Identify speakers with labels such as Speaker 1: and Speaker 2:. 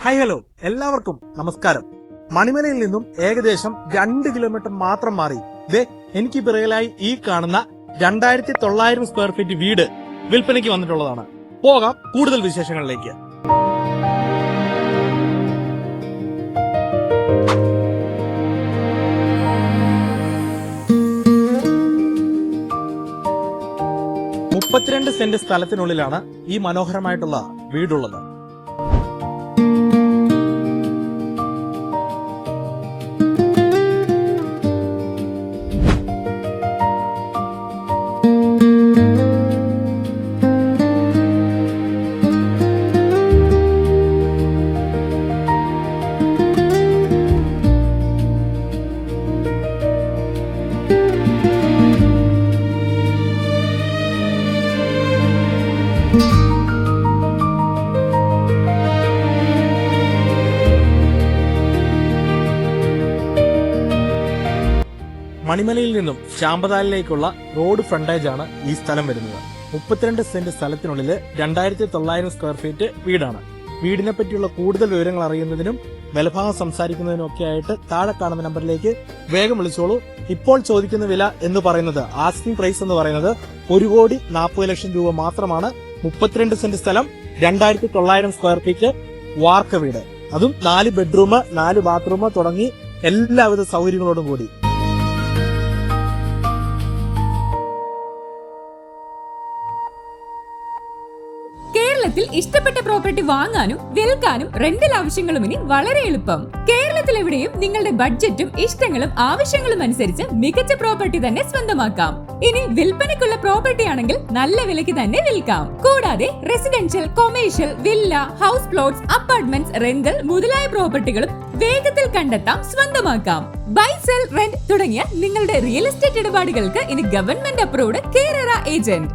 Speaker 1: Hi hello, എല്ലാവർക്കും നമസ്കാരം. മണിമലയിൽ നിന്നും ഏകദേശം 2 കിലോമീറ്റർ മാത്രം മാറി എനിക്ക് പിറകിലായി ഈ കാണുന്ന 2900 സ്ക്വയർ ഫീറ്റ് വീട് വിൽപ്പനയ്ക്ക് വന്നിട്ടുള്ളതാണ്. പോകാം കൂടുതൽ വിശേഷങ്ങളിലേക്ക്. സെന്റ് സ്ഥലത്തിനുള്ളിലാണ് ഈ മനോഹരമായിട്ടുള്ള വീടുള്ളത്. മണിമലയിൽ നിന്നും ശാമ്പതാലിലേക്കുള്ള റോഡ് ഫ്രണ്ടേജ് ആണ് ഈ സ്ഥലം വരുന്നത്. 32 സെന്റ് സ്ഥലത്തിനുള്ളിൽ 2900 സ്ക്വയർ ഫീറ്റ് വീടാണ്. വീടിനെ പറ്റിയുള്ള കൂടുതൽ വിവരങ്ങൾ അറിയുന്നതിനും വിലഭാഗം സംസാരിക്കുന്നതിനും ഒക്കെ ആയിട്ട് താഴെ കാണുന്ന നമ്പറിലേക്ക് വേഗം വിളിച്ചോളൂ. ഇപ്പോൾ ചോദിക്കുന്ന വില എന്ന് പറയുന്നത്, ആസ്കിംഗ് പ്രൈസ് എന്ന് പറയുന്നത് 1,40,00,000 രൂപ മാത്രമാണ്. 32 സെന്റ് സ്ഥലം, 2900 സ്ക്വയർ ഫീറ്റ് വാർക്ക വീട്, അതും 4 ബെഡ്റൂം 4 ബാത്റൂം തുടങ്ങി എല്ലാവിധ സൗകര്യങ്ങളോടും കൂടി.
Speaker 2: കേരളത്തിൽ ഇഷ്ടപ്പെട്ട പ്രോപ്പർട്ടി വാങ്ങാനും വിൽക്കാനും റെന്റൽ ആവശ്യങ്ങളും ഇനി വളരെ എളുപ്പം. കേരളത്തിൽ എവിടെയും നിങ്ങളുടെ ബഡ്ജറ്റും ഇഷ്ടങ്ങളും ആവശ്യങ്ങളും അനുസരിച്ച് മികച്ച പ്രോപ്പർട്ടി തന്നെ സ്വന്തമാക്കാം. ഇനി വിൽപ്പനയ്ക്കുള്ള പ്രോപ്പർട്ടി ആണെങ്കിൽ നല്ല വിലയ്ക്ക് തന്നെ വിൽക്കാം. കൂടാതെ residential, commercial, villa, house plots, apartments, rental മുതലായ പ്രോപ്പർട്ടികളും വേഗത്തിൽ കണ്ടെത്താം, സ്വന്തമാക്കാം. ബൈ, സെൽ, റെന്റ് തുടങ്ങിയ നിങ്ങളുടെ റിയൽ എസ്റ്റേറ്റ് ഇടപാടുകൾക്ക് ഇനി ഗവൺമെന്റ് അപ്രൂവ്ഡ് കേരള ഏജന്റ്.